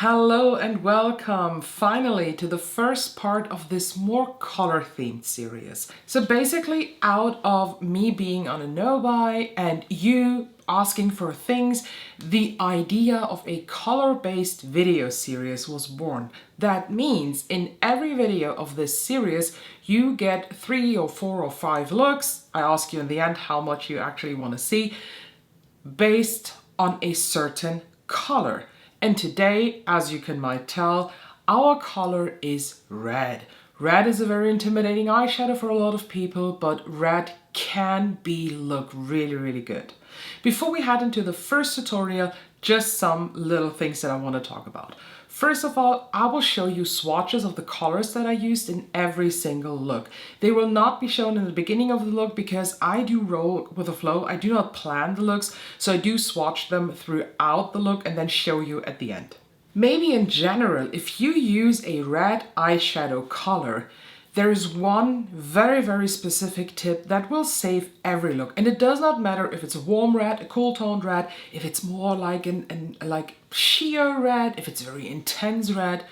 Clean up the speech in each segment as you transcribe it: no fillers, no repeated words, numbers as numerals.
Hello and welcome finally to the first part of this more color themed series. So basically, out of me being on a no-buy and you asking for things, the idea of a color-based video series was born. That means in every video of this series, you get 3 or 4 or 5 looks. I ask you in the end how much you actually want to see based on a certain color. And today, as you might tell, our color is red. Red is a very intimidating eyeshadow for a lot of people, but red can look really good. Before we head into the first tutorial, just some little things that I want to talk about. First of all, I will show you swatches of the colors that I used in every single look. They will not be shown in the beginning of the look because I do roll with the flow. I do not plan the looks, so I do swatch them throughout the look and then show you at the end. Maybe in general, if you use a red eyeshadow color, there is one very specific tip that will save every look. And it does not matter if it's a warm red, a cool toned red, if it's more like like sheer red, if it's very intense red,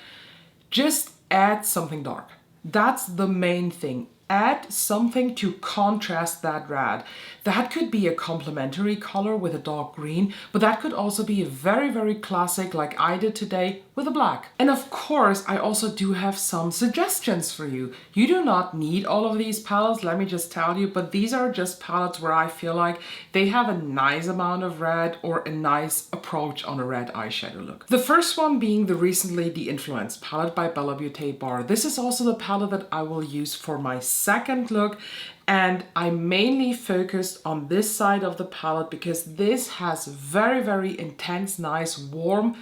just add something dark. That's the main thing. Add something to contrast that red. That could be a complementary color with a dark green, but that could also be a very classic like I did today with a black. And of course, I also do have some suggestions for you. You do not need all of these palettes, let me just tell you, but these are just palettes where I feel like they have a nice amount of red or a nice approach on a red eyeshadow look. The first one being the recently de-influenced palette by Bella Beauté Bar. This is also the palette that I will use for my second look, and I mainly focused on this side of the palette because this has very intense, nice, warm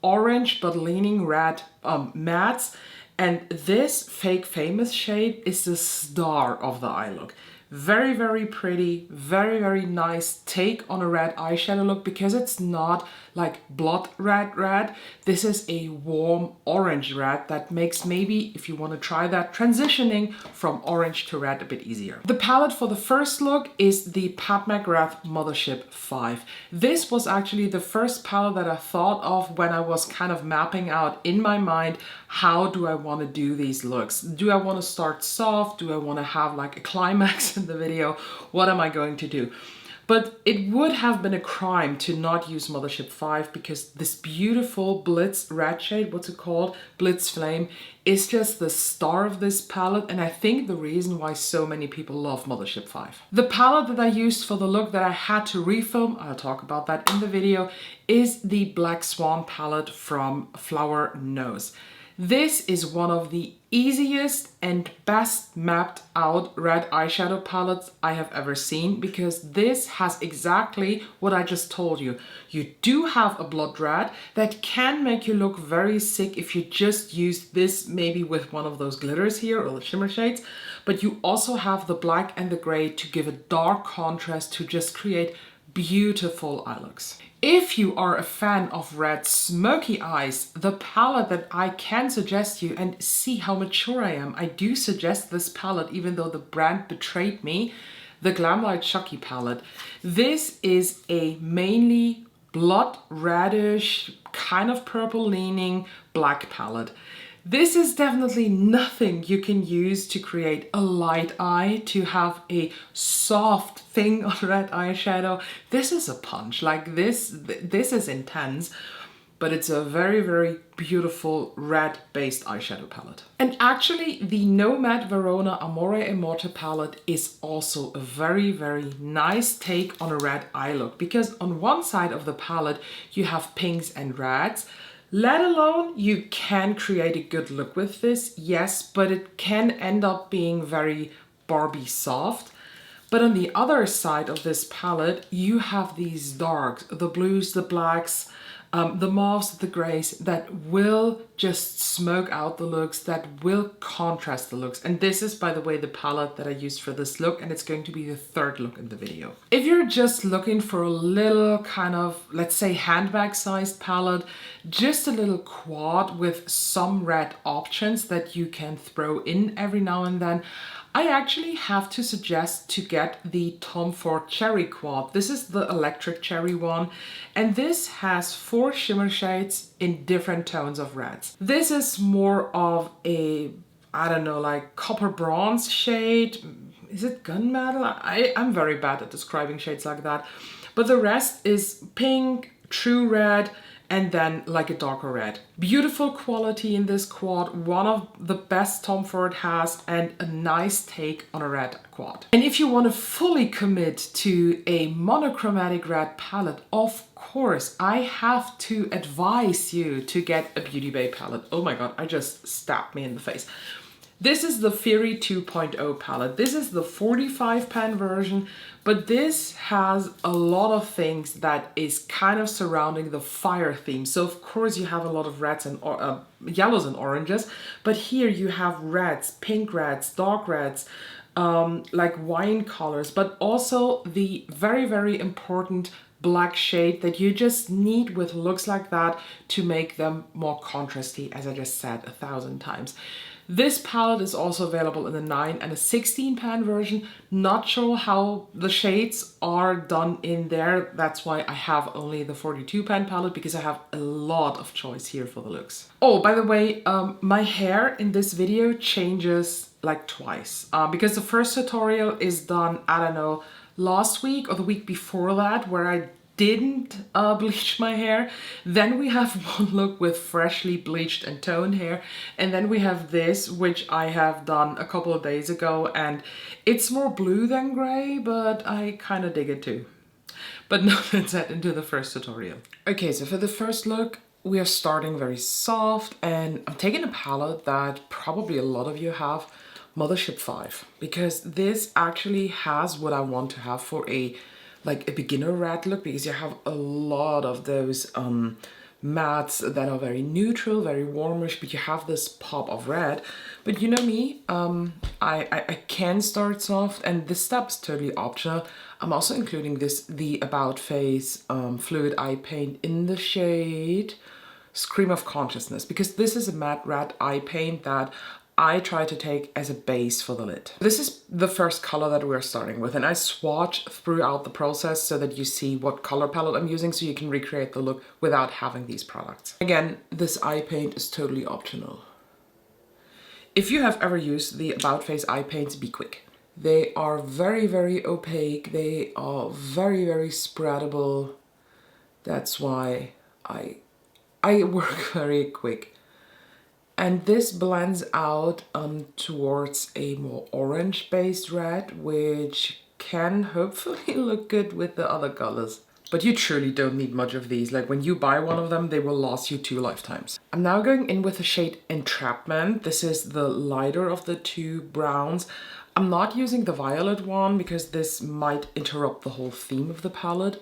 orange but leaning red mattes, and this Fake Famous shade is the star of the eye look. Very pretty, very nice take on a red eyeshadow look because it's not like blood red. This is a warm orange red that makes, maybe if you want to try that, transitioning from orange to red a bit easier. The palette for the first look is the Pat McGrath Mothership 5. This was actually the first palette that I thought of when I was kind of mapping out in my mind, how do I want to do these looks? Do I want to start soft? Do I want to have like a climax in the video? What am I going to do? But it would have been a crime to not use Mothership 5 because this beautiful Blitz red shade, what's it called? Blitz Flame, is just the star of this palette, and I think the reason why so many people love Mothership 5. The palette that I used for the look that I had to refilm, I'll talk about that in the video, is the Black Swan palette from Flower Nose. This is one of the easiest and best mapped out red eyeshadow palettes I have ever seen because this has exactly what I just told you. You do have a blood red that can make you look very sick if you just use this maybe with one of those glitters here or the shimmer shades, but you also have the black and the gray to give a dark contrast to just create beautiful eye looks. If you are a fan of red smoky eyes, the palette that I can suggest you, and see how mature I am, I do suggest this palette even though the brand betrayed me, the Glamlight Chucky palette. This is a mainly blood reddish, kind of purple leaning black palette. This is definitely nothing you can use to create a light eye, to have a soft thing on red eyeshadow. This is a punch, like this is intense, but it's a very beautiful red based eyeshadow palette. And actually the Nomad Verona Amore e Morte palette is also a very nice take on a red eye look because on one side of the palette you have pinks and reds. Let alone you can create a good look with this, yes, but it can end up being very Barbie soft. But on the other side of this palette, you have these darks, the blues, the blacks, the mauves, the grays that will just smoke out the looks, that will contrast the looks. And this is, by the way, the palette that I used for this look, and it's going to be the third look in the video. If you're just looking for a little kind of, let's say, handbag sized palette, just a little quad with some red options that you can throw in every now and then, I actually have to suggest to get the Tom Ford Cherry Quad. This is the electric cherry one, and this has 4 shimmer shades in different tones of reds. This is more of a, I don't know, like copper bronze shade. Is it gunmetal? I'm very bad at describing shades like that. But the rest is pink, true red, and then like a darker red. Beautiful quality in this quad, one of the best Tom Ford has, and a nice take on a red quad. And if you want to fully commit to a monochromatic red palette, of course, I have to advise you to get a Beauty Bay palette. Oh my god, I just stabbed me in the face. This is the Fury 2.0 palette. This is the 45 pan version, but this has a lot of things that is kind of surrounding the fire theme. So of course you have a lot of reds and yellows and oranges, but here you have reds, pink reds, dark reds, like wine colors, but also the very, very important black shade that you just need with looks like that to make them more contrasty, as I just said 1,000 times. This palette is also available in a 9 and a 16 pan version. Not sure how the shades are done in there. That's why I have only the 42 pan palette, because I have a lot of choice here for the looks. Oh, by the way, my hair in this video changes like twice, because the first tutorial is done, I don't know, last week or the week before that, where I didn't bleach my hair. Then we have one look with freshly bleached and toned hair, and then we have this, which I have done a couple of days ago, and it's more blue than gray, but I kind of dig it too. But now let's head into the first tutorial. Okay, so for the first look, we are starting very soft, and I'm taking a palette that probably a lot of you have, Mothership 5, because this actually has what I want to have for a beginner red look, because you have a lot of those mattes that are very neutral, very warmish, but you have this pop of red. But you know me, I can start soft, and this step is totally optional. I'm also including the About Face Fluid Eye Paint in the shade Scream of Consciousness, because this is a matte red eye paint that I try to take as a base for the lid. This is the first color that we're starting with, and I swatch throughout the process so that you see what color palette I'm using, so you can recreate the look without having these products. Again, this eye paint is totally optional. If you have ever used the About Face eye paints, be quick. They are very, very opaque. They are very, very spreadable. That's why I work very quick. And this blends out towards a more orange-based red, which can hopefully look good with the other colors. But you truly don't need much of these. Like when you buy one of them, they will last you 2 lifetimes. I'm now going in with the shade Entrapment. This is the lighter of the 2 browns. I'm not using the violet one because this might interrupt the whole theme of the palette.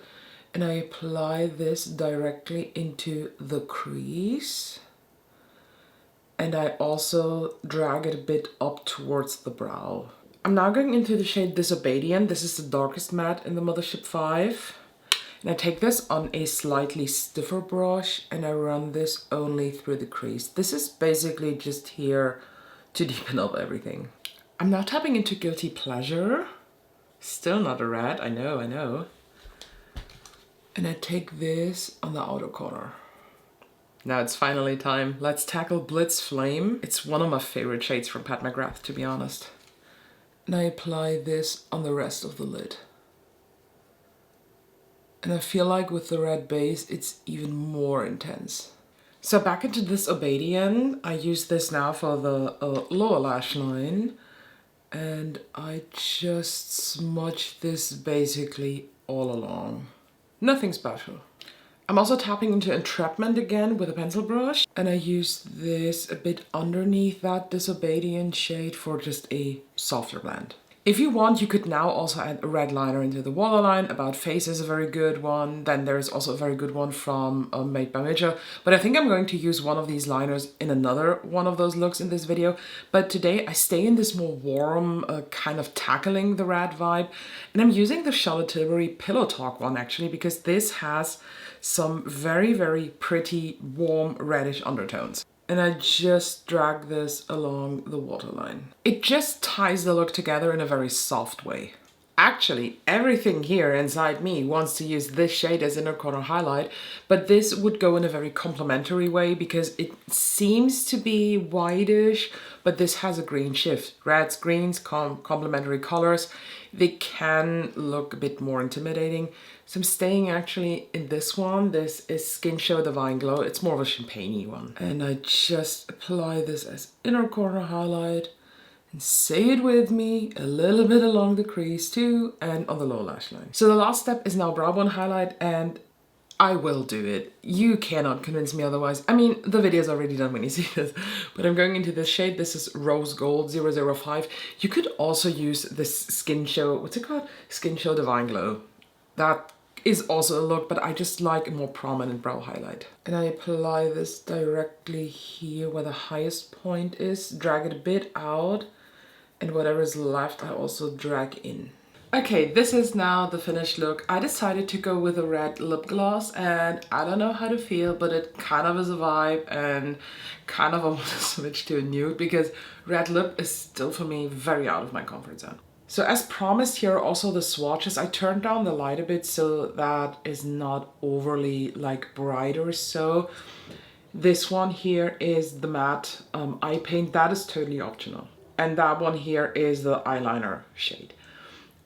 And I apply this directly into the crease. And I also drag it a bit up towards the brow. I'm now going into the shade Disobedient. This is the darkest matte in the Mothership 5. And I take this on a slightly stiffer brush and I run this only through the crease. This is basically just here to deepen up everything. I'm now tapping into Guilty Pleasure. Still not a red, I know. And I take this on the outer corner. Now it's finally time. Let's tackle Blitz Flame. It's one of my favorite shades from Pat McGrath, to be honest. And I apply this on the rest of the lid. And I feel like with the red base, it's even more intense. So back into Disobedient, I use this now for the lower lash line. And I just smudge this basically all along. Nothing special. I'm also tapping into Entrapment again with a pencil brush, and I use this a bit underneath that Disobedient shade for just a softer blend. If you want, you could now also add a red liner into the waterline. About Face is a very good one. Then there's also a very good one from Made by Midja. But I think I'm going to use one of these liners in another one of those looks in this video. But today I stay in this more warm, kind of tackling the red vibe. And I'm using the Charlotte Tilbury Pillow Talk one actually, because this has some very, very pretty, warm, reddish undertones. And I just drag this along the waterline. It just ties the look together in a very soft way. Actually, everything here inside me wants to use this shade as inner corner highlight, but this would go in a very complementary way because it seems to be whitish, but this has a green shift. Reds, greens, complementary colors. They can look a bit more intimidating. So I'm staying actually in this one. This is Skin Show Divine Glow. It's more of a champagne-y one. And I just apply this as inner corner highlight. And say it with me, a little bit along the crease too, and on the lower lash line. So the last step is now brow bone highlight, and I will do it. You cannot convince me otherwise. I mean, the video is already done when you see this, but I'm going into this shade. This is Rose Gold 005. You could also use this Skin Show, what's it called? Skin Show Divine Glow. That is also a look, but I just like a more prominent brow highlight. And I apply this directly here where the highest point is, drag it a bit out, and whatever is left I also drag in. Okay, this is now the finished look. I decided to go with a red lip gloss, and I don't know how to feel, but it kind of is a vibe, and kind of I want to switch to a nude because red lip is still for me very out of my comfort zone. So as promised, here are also the swatches. I turned down the light a bit so that is not overly like bright or so. This one here is the matte eye paint. That is totally optional. And that one here is the eyeliner shade.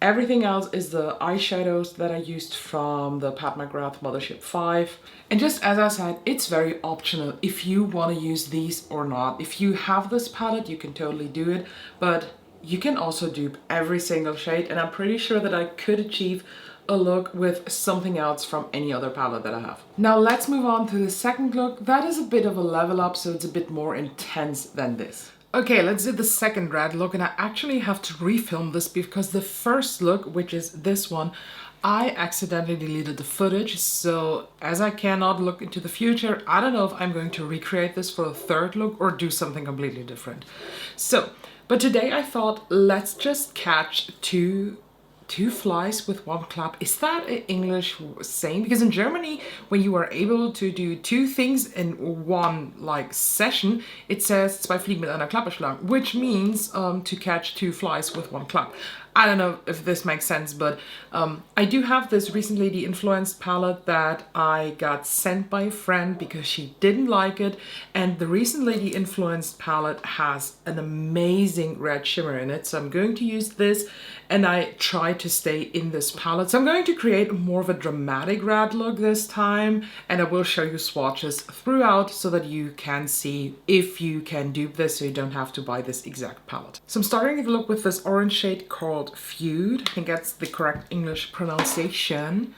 Everything else is the eyeshadows that I used from the Pat McGrath Mothership 5. And just as I said, it's very optional if you want to use these or not. If you have this palette, you can totally do it, but you can also dupe every single shade, and I'm pretty sure that I could achieve a look with something else from any other palette that I have. Now let's move on to the second look. That is a bit of a level up, so it's a bit more intense than this. Okay, let's do the second red look, and I actually have to refilm this because the first look, which is this one, I accidentally deleted the footage, so as I cannot look into the future, I don't know if I'm going to recreate this for a third look or do something completely different. So, but today I thought, let's just catch two flies with one clap. Is that an English saying? Because in Germany, when you are able to do two things in one like session, it says zwei Fliegen mit einer Klappe schlagen, which means to catch two flies with one clap. I don't know if this makes sense, but I do have this Recently De-Influenced palette that I got sent by a friend because she didn't like it. And the Recently De-Influenced palette has an amazing red shimmer in it. So I'm going to use this, and I try to stay in this palette. So I'm going to create more of a dramatic red look this time, and I will show you swatches throughout so that you can see if you can dupe this so you don't have to buy this exact palette. So I'm starting the look with this orange shade called Feud. I think that's the correct English pronunciation.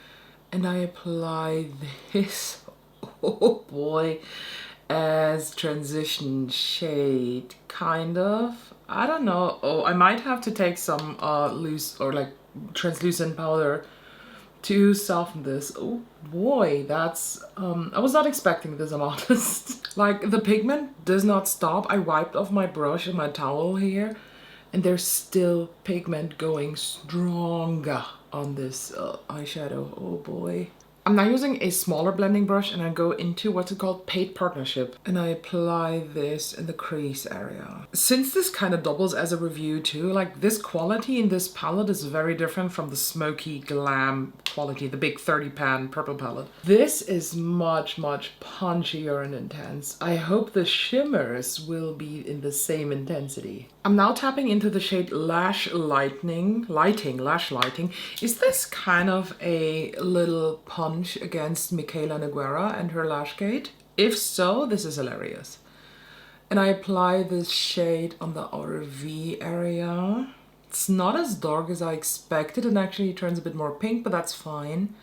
And I apply this, oh boy, as transition shade, kind of. I don't know. Oh, I might have to take some loose or like translucent powder to soften this. Oh boy, that's I was not expecting this, I'm honest. Like, the pigment does not stop. I wiped off my brush and my towel here, and there's still pigment going stronger on this eyeshadow. Oh boy. I'm now using a smaller blending brush, and I go into what's called Paid Partnership, and I apply this in the crease area. Since this kind of doubles as a review too, like this quality in this palette is very different from the smoky glam quality, the big 30 pan purple palette. This is much, much punchier and intense. I hope the shimmers will be in the same intensity. I'm now tapping into the shade Lash Lighting. Is this kind of a little punch against Michaela Neguera and her lash gate? If so, this is hilarious. And I apply this shade on the outer V area. It's not as dark as I expected, and actually it turns a bit more pink, but that's fine.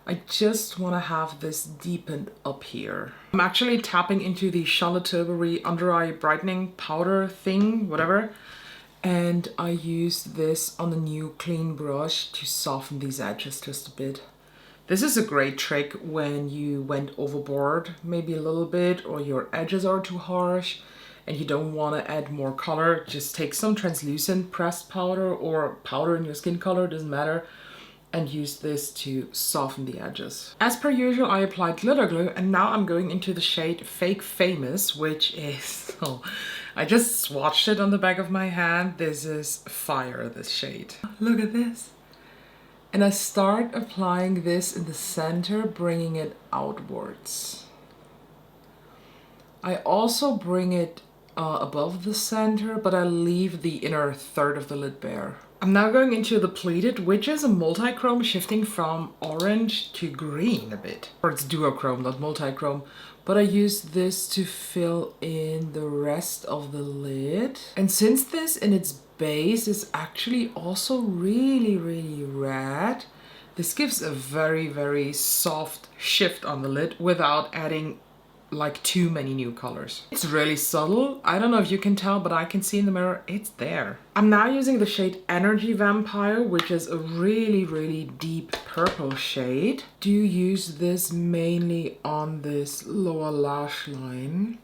I just want to have this deepened up here. I'm actually tapping into the Charlotte Tilbury under eye brightening powder thing, whatever. And I used this on a new clean brush to soften these edges just a bit. This is a great trick when you went overboard maybe a little bit, or your edges are too harsh and you don't want to add more color. Just take some translucent pressed powder or powder in your skin color, doesn't matter, and use this to soften the edges. As per usual, I applied glitter glue, and now I'm going into the shade Fake Famous, which is, oh, I just swatched it on the back of my hand. This is fire, this shade. Look at this. And I start applying this in the center, bringing it outwards. I also bring it above the center, but I leave the inner third of the lid bare. I'm now going into the pleated, which is a multi-chrome shifting from orange to green a bit. Or it's duochrome, not multi-chrome. But I use this to fill in the rest of the lid. And since this in its base is actually also really, really red, this gives a very, very soft shift on the lid without adding like too many new colors. It's really subtle. I don't know if you can tell, but I can see in the mirror it's there. I'm now using the shade Energy Vampire, which is a really, really deep purple shade. Do use this mainly on this lower lash line.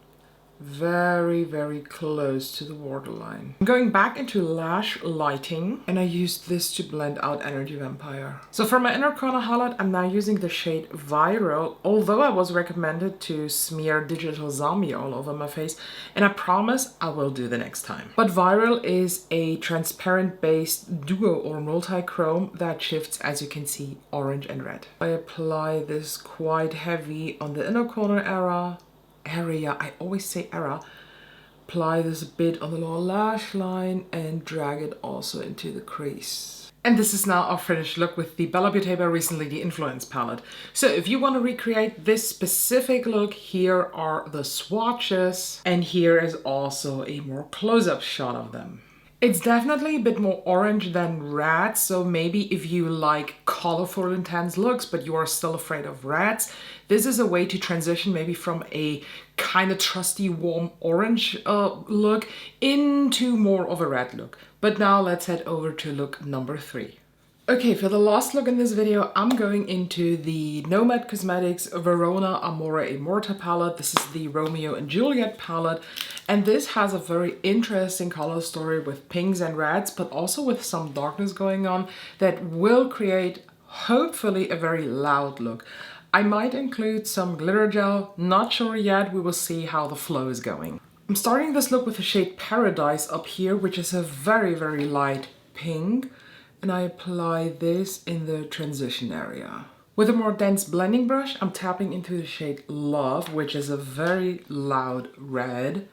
Very, very close to the waterline. I'm going back into lash lighting, and I used this to blend out Energy Vampire. So for my inner corner highlight, I'm now using the shade Viral, although I was recommended to smear Digital Zombie all over my face, and I promise I will do the next time. But Viral is a transparent based duo or multi-chrome that shifts, as you can see, orange and red. I apply this quite heavy on the inner corner area. I always say area. Apply this a bit on the lower lash line and drag it also into the crease. And this is now our finished look with the Bella Beauté by Recently the Influence palette. So if you want to recreate this specific look, here are the swatches, and here is also a more close-up shot of them. It's definitely a bit more orange than red, so maybe if you like colorful, intense looks, but you are still afraid of reds, this is a way to transition maybe from a kind of trusty, warm orange look into more of a red look. But now let's head over to look number 3. Okay, for the last look in this video, I'm going into the Nomad Cosmetics Verona Amore e Morta palette. This is the Romeo and Juliet palette, and this has a very interesting color story with pinks and reds, but also with some darkness going on that will create, hopefully, a very loud look. I might include some glitter gel, not sure yet, we will see how the flow is going. I'm starting this look with the shade Paradise up here, which is a very, very light pink. And I apply this in the transition area. With a more dense blending brush, I'm tapping into the shade Love, which is a very loud red.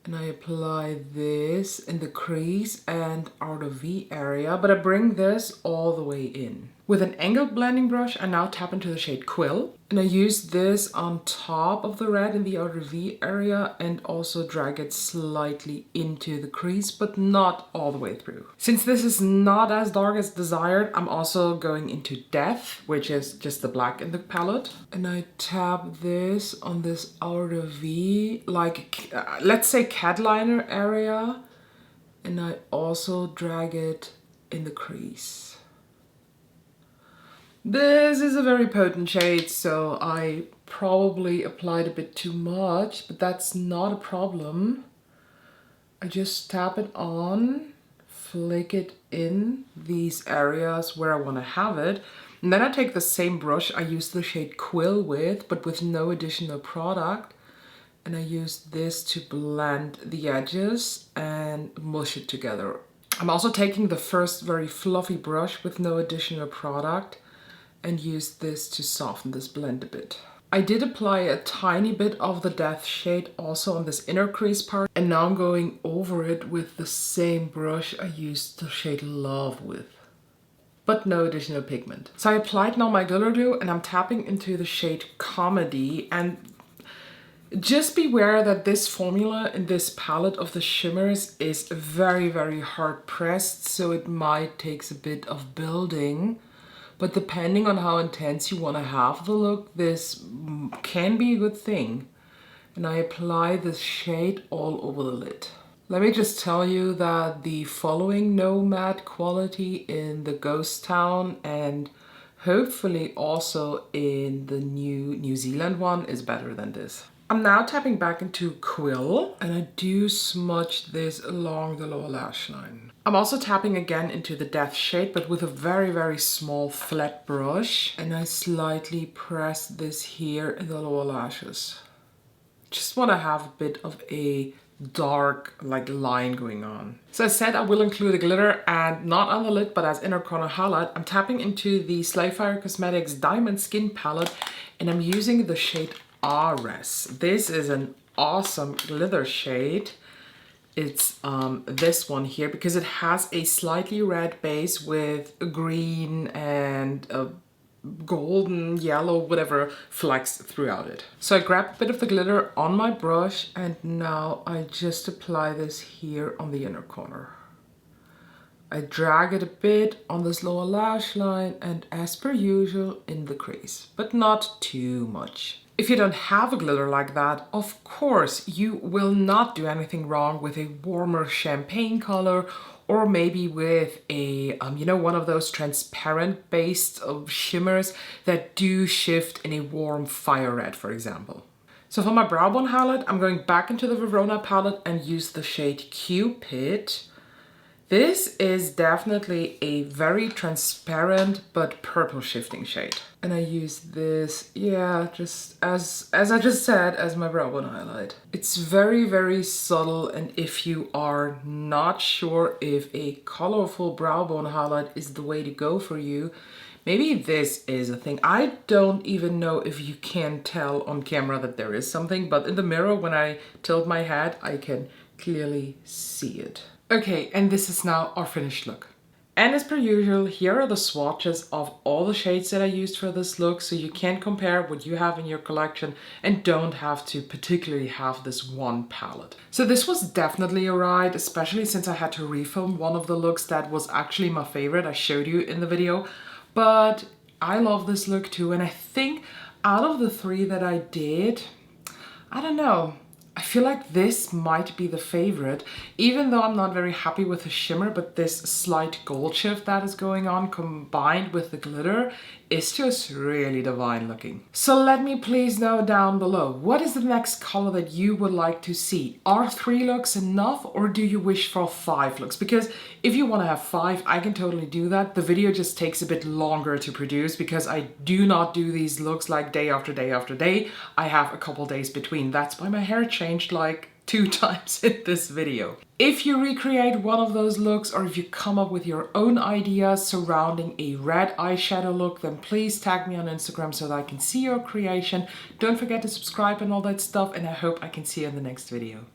And I apply this in the crease and outer V area, but I bring this all the way in. With an angled blending brush, I now tap into the shade Quill, and I use this on top of the red in the outer V area and also drag it slightly into the crease, but not all the way through. Since this is not as dark as desired, I'm also going into Death, which is just the black in the palette. And I tap this on this outer V, like, let's say cat liner area, and I also drag it in the crease. This is a very potent shade, so I probably applied a bit too much, but that's not a problem. I just tap it on, flick it in these areas where I want to have it, and then I take the same brush I used the shade Quill with, but with no additional product, and I use this to blend the edges and mush it together. I'm also taking the first very fluffy brush with no additional product and use this to soften this blend a bit. I did apply a tiny bit of the Death shade also on this inner crease part, and now I'm going over it with the same brush I used the shade Love with, but no additional pigment. So I applied now my glitter glue, and I'm tapping into the shade Comedy, and just beware that this formula in this palette of the shimmers is very, very hard pressed, so it might take a bit of building. But depending on how intense you want to have the look, this can be a good thing. And I apply this shade all over the lid. Let me just tell you that the following Nomad quality in the Ghost Town and hopefully also in the New Zealand one is better than this. I'm now tapping back into Quill, and I do smudge this along the lower lash line. I'm also tapping again into the Death shade, but with a very, very small flat brush. And I slightly press this here in the lower lashes. Just want to have a bit of a dark like line going on. So as I said, I will include a glitter, and not on the lid, but as inner corner highlight. I'm tapping into the Slayfire Cosmetics Diamond Skin Palette, and I'm using the shade Ares. This is an awesome glitter shade. It's this one here because it has a slightly red base with a green and a golden, yellow, whatever flecks throughout it. So I grab a bit of the glitter on my brush, and now I just apply this here on the inner corner. I drag it a bit on this lower lash line and, as per usual, in the crease, but not too much. If you don't have a glitter like that, of course, you will not do anything wrong with a warmer champagne color, or maybe with a, one of those transparent based shimmers that do shift in a warm fire red, for example. So for my brow bone highlight, I'm going back into the Verona palette and use the shade Cupid. This is definitely a very transparent but purple shifting shade. And I use this, yeah, just as I just said, as my brow bone highlight. It's very, very subtle, and if you are not sure if a colorful brow bone highlight is the way to go for you, maybe this is a thing. I don't even know if you can tell on camera that there is something, but in the mirror when I tilt my head, I can clearly see it. Okay, and this is now our finished look. And as per usual, here are the swatches of all the shades that I used for this look, so you can compare what you have in your collection and don't have to particularly have this one palette. So this was definitely a ride, especially since I had to refilm one of the looks that was actually my favorite I showed you in the video. But I love this look too, and I think out of the three that I did, I don't know, I feel like this might be the favorite, even though I'm not very happy with the shimmer, but this slight gold shift that is going on combined with the glitter is just really divine looking. So let me please know down below, what is the next color that you would like to see? Are 3 looks enough, or do you wish for 5 looks? Because if you want to have 5, I can totally do that. The video just takes a bit longer to produce because I do not do these looks like day after day after day. I have a couple days between. That's why my hair changed like 2 times in this video. If you recreate one of those looks, or if you come up with your own ideas surrounding a red eyeshadow look, then please tag me on Instagram so that I can see your creation. Don't forget to subscribe and all that stuff, and I hope I can see you in the next video.